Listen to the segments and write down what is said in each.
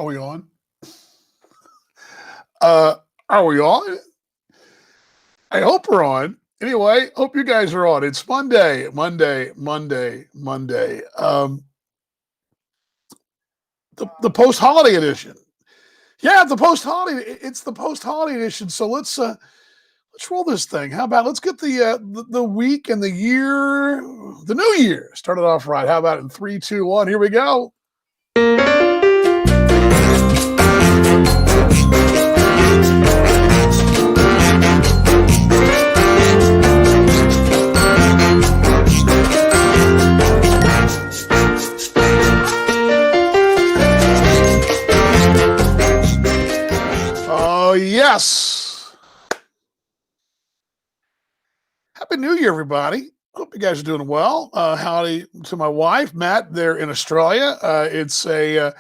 Are we on? Uh, are we on? I hope we're on. Anyway, hope you guys are on. It's Monday. The post holiday edition. Yeah, the post holiday. It's the post holiday edition. So let's roll this thing. How about let's get the week and the year, the new year started off right. How about in 3, 2, 1? Here we go. Oh, yes. Happy New Year, everybody. Hope you guys are doing well. Howdy to my wife, Matt, there in Australia. It's a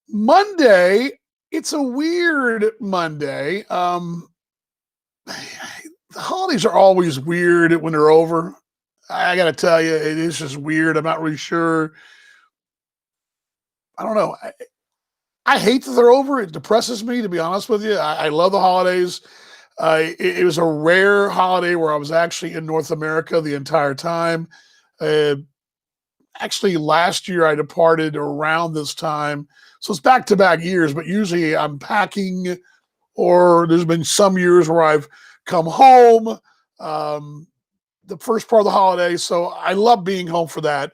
Monday. It's a weird Monday. The holidays are always weird when they're over. I got to tell you, it is just weird. I'm not really sure. I don't know. I hate that they're over. It depresses me, to be honest with you. I love the holidays. It was a rare holiday where I was actually in North America the entire time. Actually, last year I departed around this time. So it's back-to-back years, but usually I'm packing, or there's been some years where I've come home the first part of the holiday. So I love being home for that.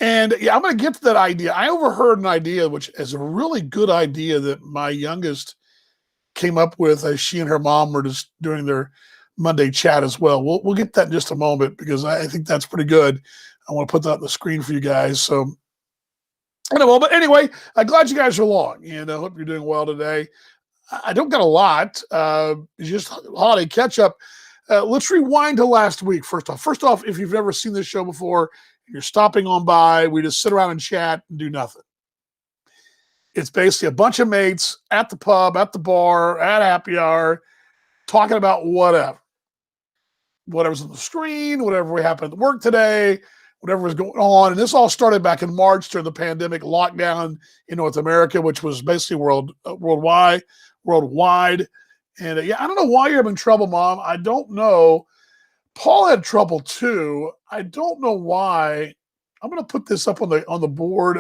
And yeah, I'm going to get to that idea. I overheard an idea, which is a really good idea that my youngest came up with as she and her mom were just doing their Monday chat as well. We'll get that in just a moment because I think that's pretty good. I want to put that on the screen for you guys. So but anyway, I'm glad you guys are along, and I hope you're doing well today. I don't got a lot. It's just holiday catch up. Let's rewind to last week. First off, if you've never seen this show before, you're stopping on by, we just sit around and chat and do nothing. It's basically a bunch of mates at the pub, at the bar, at happy hour, talking about whatever's on the screen, whatever happened at work today, whatever was going on. And this all started back in March during the pandemic lockdown in North America, which was basically worldwide. And yeah, I don't know why you're having trouble, Mom. I don't know. Paul had trouble too. I don't know why. I'm going to put this up on the board.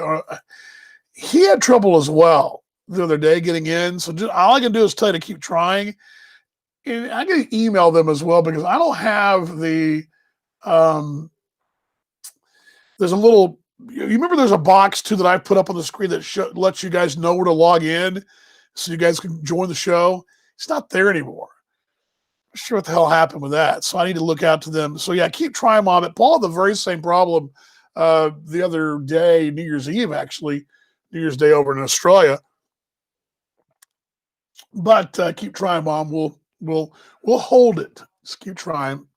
He had trouble as well the other day getting in. So all I can do is tell you to keep trying. And I can email them as well because I don't have the. There's a little. You remember there's a box too that I put up on the screen that lets you guys know where to log in, so you guys can join the show. It's not there anymore. I'm sure what the hell happened with that. So I need to look out to them. So yeah, keep trying, Mom. But Paul had the very same problem the other day, New Year's Eve, actually, New Year's Day over in Australia. But keep trying, Mom. We'll hold it. Just keep trying.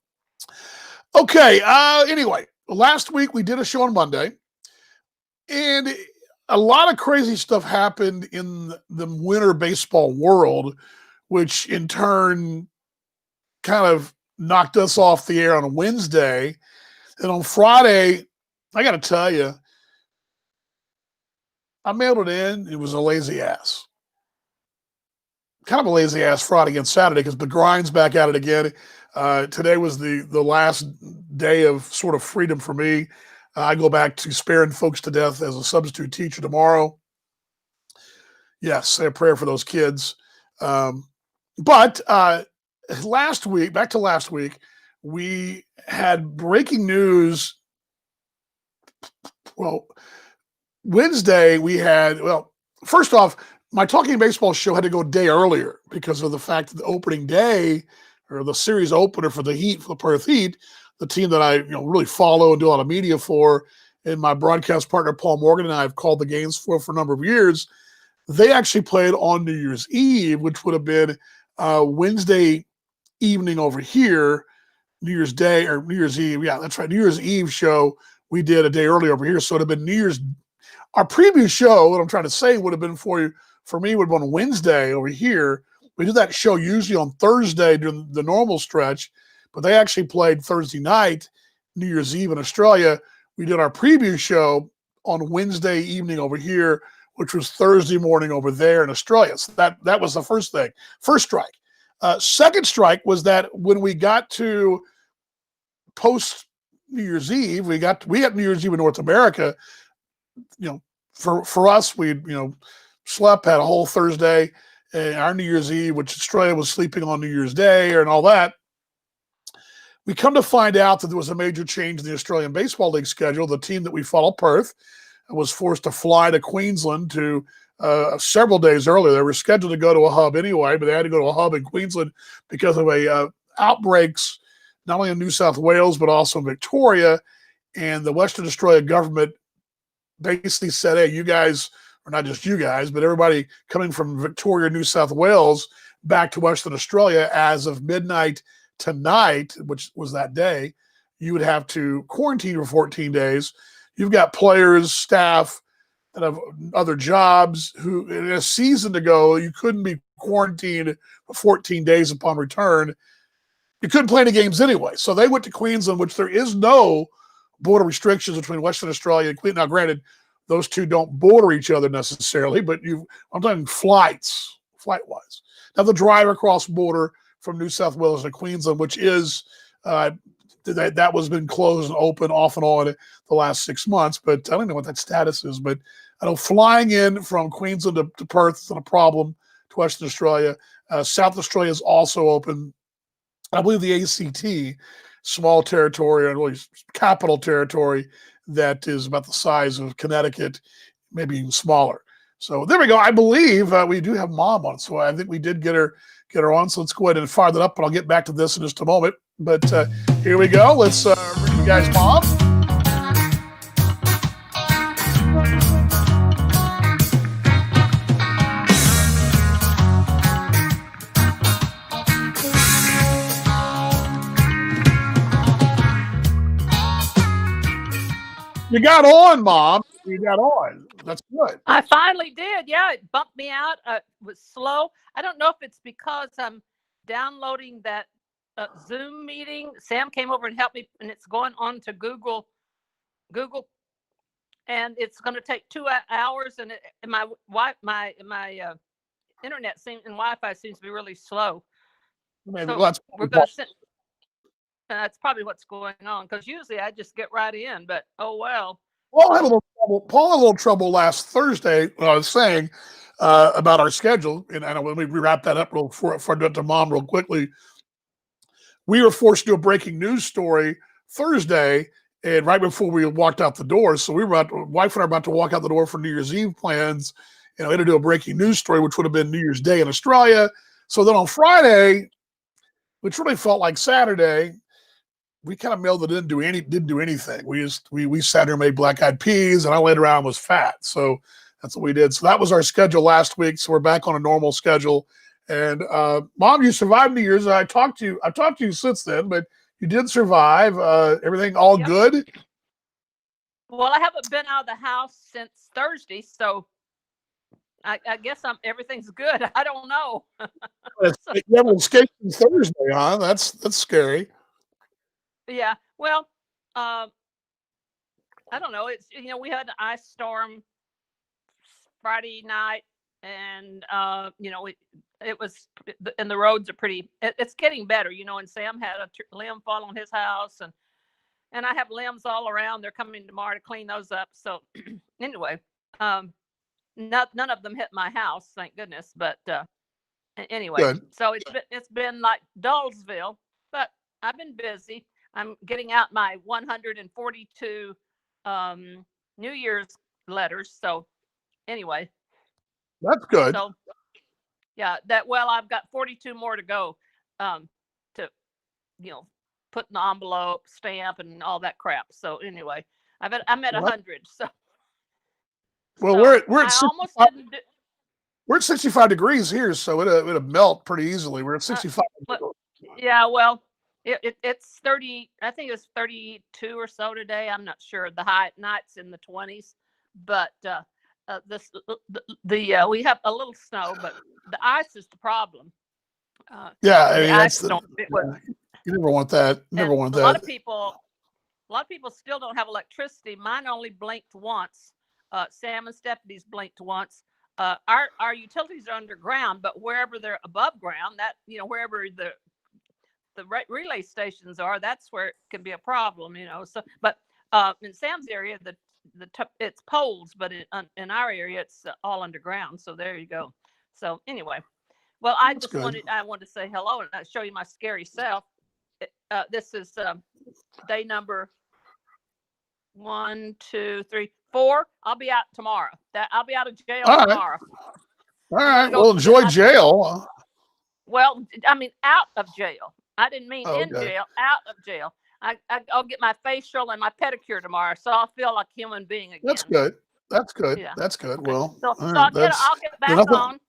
Okay. Anyway, last week we did a show on Monday, and a lot of crazy stuff happened in the winter baseball world, which in turn kind of knocked us off the air on a Wednesday. And on Friday, I got to tell you, I mailed it in. It was a lazy ass. Kind of a lazy ass Friday and Saturday because the grind's back at it again. Today was the last day of sort of freedom for me. I go back to sparing folks to death as a substitute teacher tomorrow. Yes, say a prayer for those kids. But last week, we had breaking news. Well, Wednesday first off, my Talking Baseball show had to go a day earlier because of the fact that the opening day or the series opener for the Perth Heat, the team that I really follow and do a lot of media for, and my broadcast partner Paul Morgan and I have called the games for a number of years. They actually played on New Year's Eve, which would have been Wednesday evening over here, New Year's Day or New Year's Eve. Yeah, that's right. New Year's Eve show we did a day early over here. So it would have been New Year's. Our preview show, what I'm trying to say, would have been for me, would have been Wednesday over here. We do that show usually on Thursday during the normal stretch, but they actually played Thursday night, New Year's Eve in Australia. We did our preview show on Wednesday evening over here, which was Thursday morning over there in Australia. So that was the first thing. First strike. Second strike was that when we got to post New Year's Eve, we had New Year's Eve in North America. For us, we slept, had a whole Thursday, and our New Year's Eve, which Australia was sleeping on New Year's Day and all that. We come to find out that there was a major change in the Australian Baseball League schedule. The team that we follow, Perth, was forced to fly to Queensland to several days earlier. They were scheduled to go to a hub anyway, but they had to go to a hub in Queensland because of outbreaks, not only in New South Wales, but also in Victoria. And the Western Australia government basically said, hey, you guys, or not just you guys, but everybody coming from Victoria, New South Wales, back to Western Australia as of midnight tonight, which was that day, you would have to quarantine for 14 days. You've got players, staff that have other jobs who, in a season to go, you couldn't be quarantined for 14 days upon return. You couldn't play any games anyway. So they went to Queensland, which there is no border restrictions between Western Australia and Queensland. Now, granted, those two don't border each other necessarily, but I'm talking flight-wise. Now, the drive across border from New South Wales to Queensland, which is that was been closed and open off and on the last 6 months, but I don't know what that status is. But I know flying in from Queensland to Perth is not a problem to Western Australia. South Australia is also open. I believe the ACT, small territory, and really capital territory, that is about the size of Connecticut, maybe even smaller. So there we go. I believe we do have Mom on, so I think we did get her on. So let's go ahead and fire that up, and I'll get back to this in just a moment. But here we go. Let's bring you guys Mom. You got on, Mom. You got on. That's good. I finally did. Yeah, it bumped me out. It was slow. I don't know if it's because I'm downloading that Zoom meeting. Sam came over and helped me, and it's going on to Google, and it's going to take 2 hours. And my internet and Wi-Fi seems to be really slow. Maybe So well, we're going to send. That's probably what's going on, because usually I just get right in, but oh well. Paul had a little trouble last Thursday when I was saying about our schedule, and I know when we wrap that up before I do it to Mom real quickly. We were forced to do a breaking news story Thursday, and right before we walked out the door, so wife and I were about to walk out the door for New Year's Eve plans, and we had to do a breaking news story, which would have been New Year's Day in Australia. So then on Friday, which really felt like Saturday, we kind of mailed it in, didn't do anything. We sat here and made black eyed peas, and I laid around and was fat. So that's what we did. So that was our schedule last week. So we're back on a normal schedule. And Mom, you survived New Year's. I've talked to you since then, but you did survive. Everything all good? Well, I haven't been out of the house since Thursday, so I guess everything's good. I don't know. You haven't escaped on Thursday, huh? That's scary. Yeah. Well, I don't know. It's we had an ice storm Friday night, and it was, and the roads are pretty. It's getting better, and Sam had a limb fall on his house, and I have limbs all around. They're coming tomorrow to clean those up. So anyway, none of them hit my house, thank goodness. But anyway, good. So it's been like Dullsville, but I've been busy. I'm getting out my 142 New Year's letters. So anyway, that's good. So yeah, I've got 42 more to go to put in the envelope, stamp, and all that crap. So anyway, I'm at 100. So we're at 65, we're at 65 degrees here, so it'll melt pretty easily. We're at 65. Yeah, well. It's 30. I think it's 32 or so today. I'm not sure. The high night's in the 20s, but we have a little snow, but the ice is the problem. Yeah, I mean, you never want that. A lot of people still don't have electricity. Mine only blinked once Sam and Stephanie's blinked once. Our utilities are underground, but wherever they're above ground, that wherever the relay stations are, that's where it can be a problem. So, but in Sam's area, it's poles, but in our area, it's all underground. So there you go. So anyway, well, That's good. I wanted to say hello and show you my scary self. This is day number 1, 2, 3, 4. I'll be out tomorrow. I'll be out of jail All right. tomorrow. All right. Well, enjoy jail. Well, I mean, out of jail. I didn't mean in Okay. jail. Out of jail. I'll get my facial and my pedicure tomorrow, so I'll feel like a human being again. That's good. That's good. Yeah. That's good. Okay. Well, So, all so right. I'll get back nothing- on.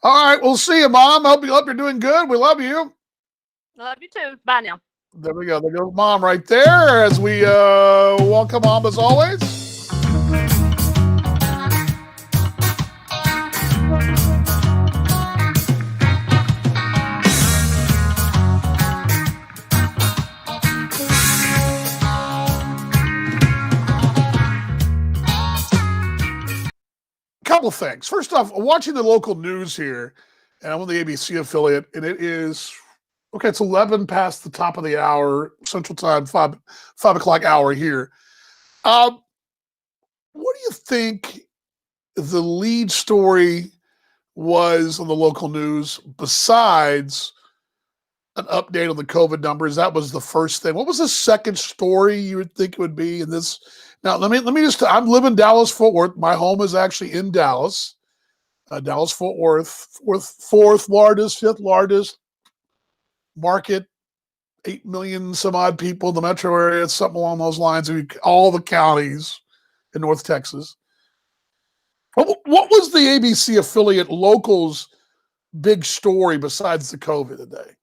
All right. We'll see you, Mom. Hope you're doing good. We love you. Love you too. Bye now. There we go. There goes Mom right there as we welcome Mom as always. Couple things. First off, watching the local news here, and I'm on the ABC affiliate, and it is okay. It's 11 past the top of the hour Central Time, 5 o'clock hour here. What do you think the lead story was on the local news besides an update on the COVID numbers? That was the first thing. What was the second story you would think it would be in this? Now, let me just, I'm living in Dallas, Fort Worth. My home is actually in Dallas. Dallas, Fort Worth, fourth largest, fifth largest market, 8 million some odd people in the metro area, something along those lines. All the counties in North Texas. What was the ABC affiliate locals' big story besides the COVID today?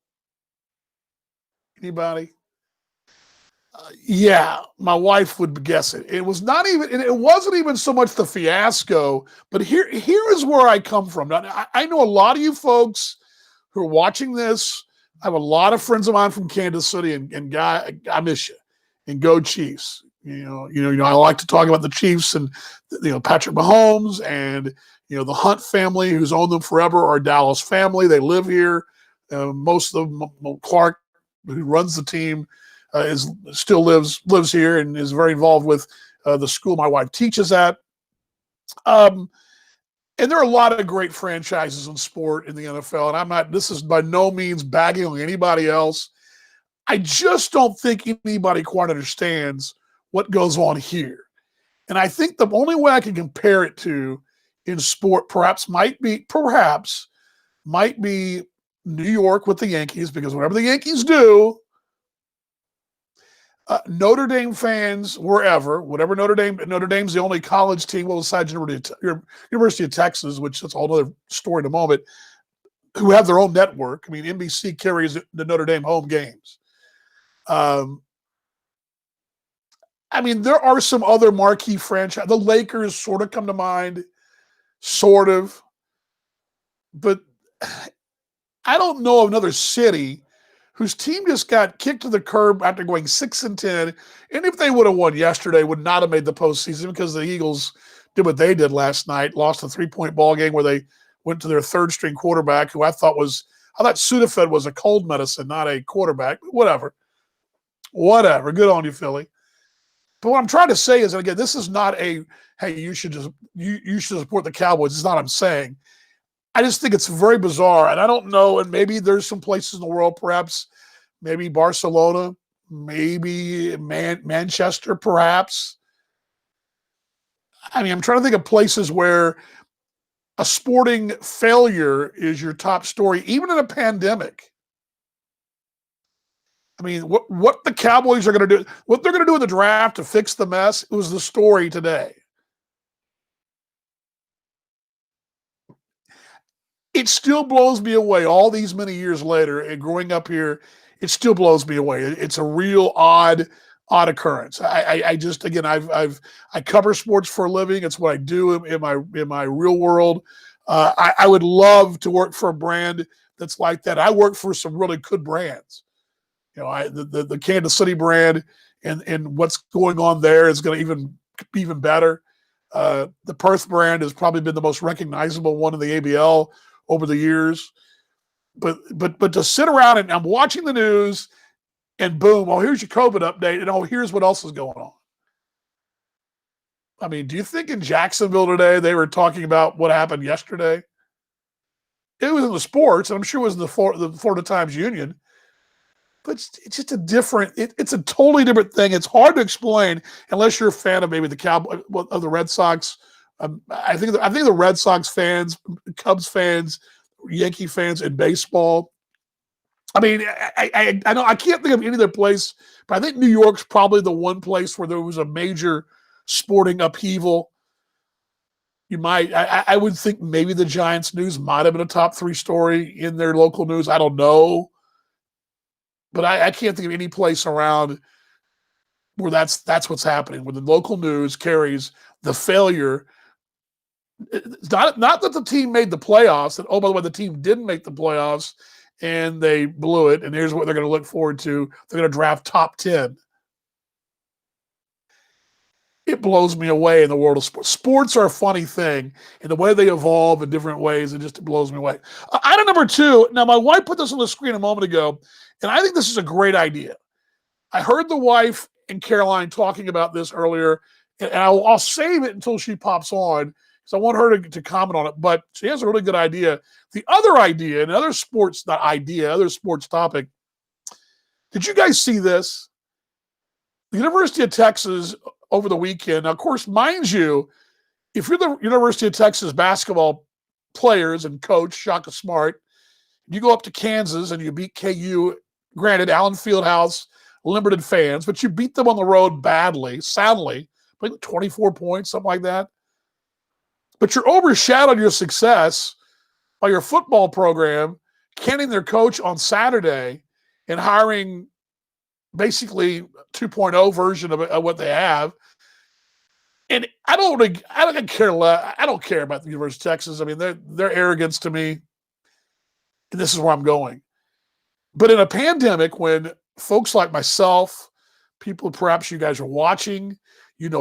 Anybody? Yeah, my wife would guess it. It was not even, and it wasn't even so much the fiasco, but here is where I come from. Now, I know a lot of you folks who are watching this. I have a lot of friends of mine from Kansas City, and Guy, I miss you. And go Chiefs. I like to talk about the Chiefs and Patrick Mahomes and the Hunt family, who's owned them forever, are Dallas family. They live here. Most of them, Clark, who runs the team, still lives here and is very involved with the school my wife teaches at. And there are a lot of great franchises in sport in the NFL. And this is by no means bagging on anybody else. I just don't think anybody quite understands what goes on here. And I think the only way I can compare it to in sport perhaps might be New York with the Yankees, because whatever the Yankees do, Notre Dame fans, whatever Notre Dame's the only college team, well, besides University of Texas, which is a whole other story in a moment, who have their own network. I mean, NBC carries the Notre Dame home games. I mean, there are some other marquee franchises. The Lakers sort of come to mind, sort of. But I don't know of another city whose team just got kicked to the curb after going 6-10. And if they would have won yesterday, would not have made the postseason, because the Eagles did what they did last night, lost a 3-point ball game where they went to their third-string quarterback, who I thought Sudafed was a cold medicine, not a quarterback. Whatever. Good on you, Philly. But what I'm trying to say is, and again, this is not hey, you should support the Cowboys. It's not what I'm saying. I just think it's very bizarre, and I don't know, and maybe there's some places in the world, perhaps maybe Barcelona, maybe Manchester, perhaps. I mean, I'm trying to think of places where a sporting failure is your top story, even in a pandemic. I mean, what the Cowboys are going to do, what they're going to do in the draft to fix the mess, it was the story today. It still blows me away all these many years later, and growing up here, it still blows me away. It's a real odd occurrence. I just, again, I cover sports for a living. It's what I do in my real world. I would love to work for a brand that's like that. I work for some really good brands. The Kansas City brand and what's going on there is going to be even better. The Perth brand has probably been the most recognizable one in the ABL over the years. But to sit around and I'm watching the news and boom, oh, here's your COVID update, and oh, here's what else is going on. I mean, do you think in Jacksonville today they were talking about what happened yesterday? It was in the sports, and I'm sure it was in the Florida Times Union. But it's just a different. It's a totally different thing. It's hard to explain unless you're a fan of maybe the of the Red Sox. I think the Red Sox fans, Cubs fans, Yankee fans in baseball. I mean, I know I can't think of any other place, but I think New York's probably the one place where there was a major sporting upheaval. I would think maybe the Giants news might have been a top 3 story in their local news. I don't know. But I can't think of any place around where that's what's happening, where the local news carries the failure. It's not that the team made the playoffs, that, oh, by the way, the team didn't make the playoffs and they blew it, and here's what they're going to look forward to. They're going to draft top 10. It blows me away in the world of sports. Sports are a funny thing, and the way they evolve in different ways, it just blows me away. Item number 2. Now, my wife put this on the screen a moment ago, and I think this is a great idea. I heard the wife and Caroline talking about this earlier, and I'll save it until she pops on because I want her to comment on it. But she has a really good idea. The other idea, another sports, not idea, other sports topic. Did you guys see this? The University of Texas over the weekend. Now, of course, mind you, if you're the University of Texas basketball players and coach, Shaka Smart, you go up to Kansas and you beat KU, granted, Allen Fieldhouse, limited fans, but you beat them on the road badly, soundly, like 24 points, something like that. But you're overshadowed your success by your football program canning their coach on Saturday and hiring basically 2.0 version of what they have. And I don't care about the University of Texas. I mean, their arrogance to me, and this is where I'm going. But in a pandemic, when folks like myself, people perhaps you guys are watching,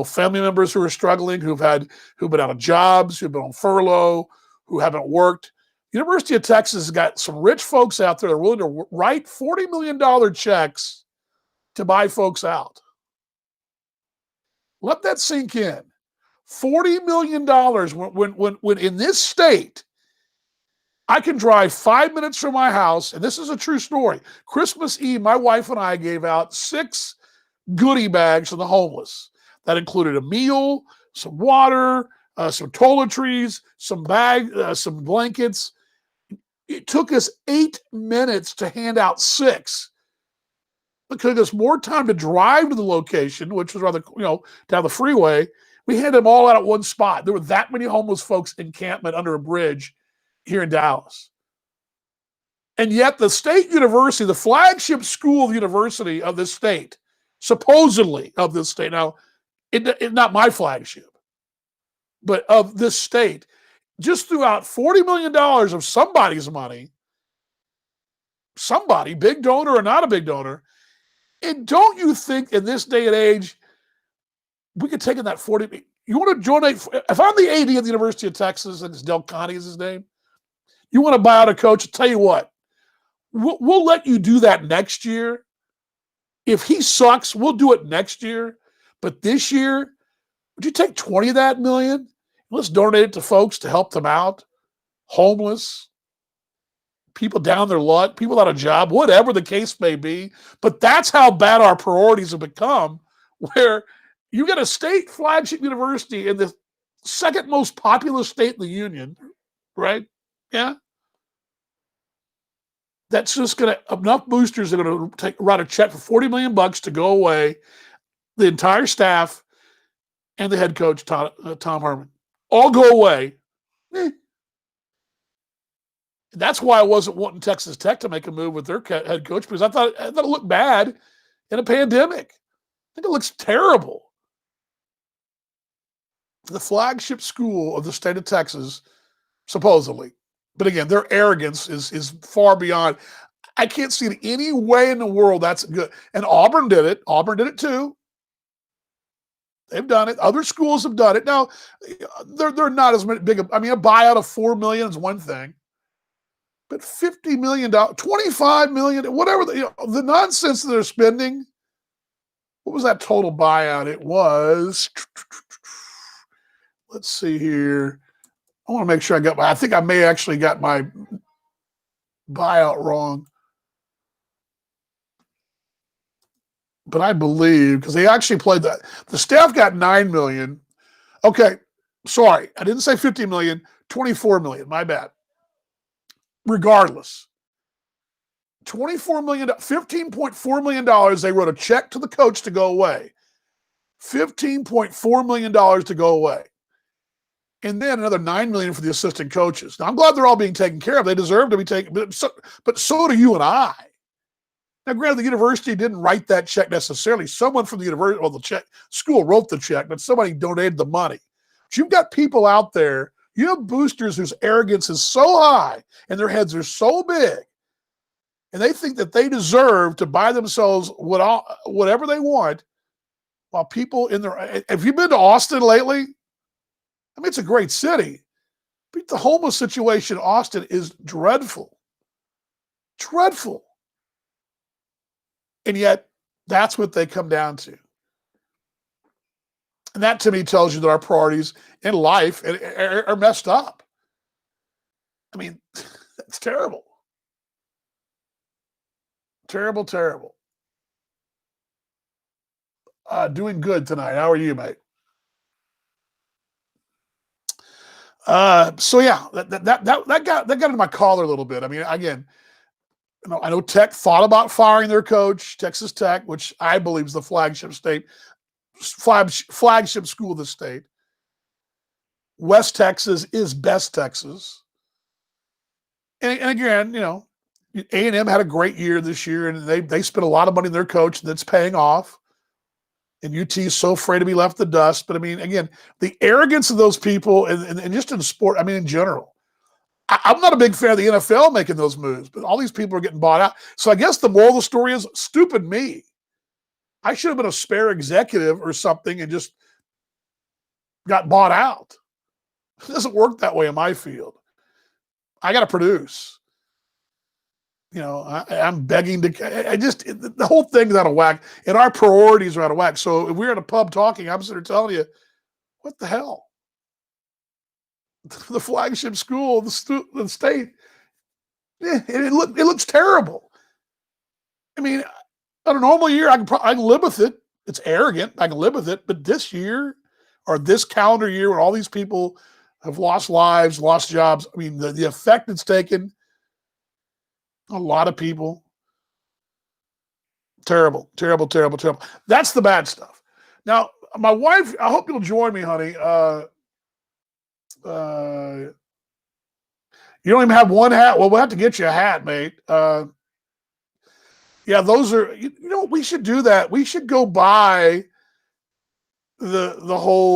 family members who are struggling, who've been out of jobs, who've been on furlough, who haven't worked. University of Texas has got some rich folks out there that are willing to write $40 million checks to buy folks out. Let that sink in. $40 million when in this state, I can drive 5 minutes from my house, and this is a true story. Christmas Eve, my wife and I gave out 6 goodie bags to the homeless. That included a meal, some water, some toiletries, some blankets. It took us 8 minutes to hand out 6. It took us more time to drive to the location, which was rather, down the freeway. We had them all out at one spot. There were that many homeless folks encampment under a bridge here in Dallas. And yet the state university, the flagship school of university of this state, supposedly of this state, now, it's not my flagship, but of this state, just threw out $40 million of somebody's money, somebody, big donor or not a big donor. And don't you think in this day and age, we could take in that 40, you want to donate, if I'm the AD of the University of Texas, and it's Del Conte is his name, you want to buy out a coach, I'll tell you what, we'll let you do that next year. If he sucks, we'll do it next year. But this year, would you take 20 of that million? Let's donate it to folks to help them out. Homeless, people down their luck, people out of job, whatever the case may be. But that's how bad our priorities have become, where you get a state flagship university in the second most populous state in the union, right? Yeah. That's just going to, enough boosters are going to write a check for $40 million to go away, the entire staff and the head coach, Tom Herman. All go away. That's why I wasn't wanting Texas Tech to make a move with their head coach, because I thought it looked bad in a pandemic. I think it looks terrible. The flagship school of the state of Texas, supposedly. But again, their arrogance is far beyond. I can't see it any way in the world that's good. And Auburn did it. Auburn did it too. They've done it. Other schools have done it. Now, they're not as big. I mean, a buyout of $4 million is one thing, but $50 million, $25 million, whatever the nonsense that they're spending. What was that total buyout? It was. Let's see here. I want to make sure I got I think I may actually got my buyout wrong. But I believe because they actually played that. The staff got $9 million. Okay, sorry, I didn't say $50 million, $24 million. My bad. Regardless, $24 million, $15.4 million. They wrote a check to the coach to go away. $15.4 million to go away. And then another $9 million for the assistant coaches. Now, I'm glad they're all being taken care of. They deserve to be taken, but so do you and I. Now, granted, the university didn't write that check necessarily. Someone from the university, well, the school wrote the check, but somebody donated the money. But you've got people out there, you have boosters whose arrogance is so high and their heads are so big, and they think that they deserve to buy themselves whatever they want, while people in their. Have you been to Austin lately? I mean, it's a great city, but the homeless situation in Austin is dreadful. Dreadful. And yet, that's what they come down to. And that, to me, tells you that our priorities in life are messed up. I mean, that's terrible. Terrible, terrible. Doing good tonight. How are you, mate? So yeah, that got into my collar a little bit. I mean, again, I know Tech thought about firing their coach, Texas Tech, which I believe is the flagship school of the state. West Texas is best Texas. And again, A&M had a great year this year, and they spent a lot of money on their coach, and that's paying off. And UT is so afraid to be left in the dust. But I mean, again, the arrogance of those people, and just in sport, I mean, in general. I'm not a big fan of the NFL making those moves, but all these people are getting bought out. So I guess the moral of the story is, stupid me. I should have been a spare executive or something and just got bought out. It doesn't work that way in my field. I got to produce. I'm begging to. The whole thing's out of whack, and our priorities are out of whack. So if we're in a pub talking, I'm sitting there telling you, what the hell? The flagship school, the state, it looks terrible. I mean, on a normal year, I can live with it. It's arrogant. I can live with it. But this year, or this calendar year, when all these people have lost lives, lost jobs, I mean, the effect it's taken, a lot of people. Terrible, terrible, terrible, terrible. That's the bad stuff. Now, my wife, I hope you'll join me, honey. You don't even have one hat. Well, we'll have to get you a hat, mate. Yeah, those are. We should do that. We should go buy the whole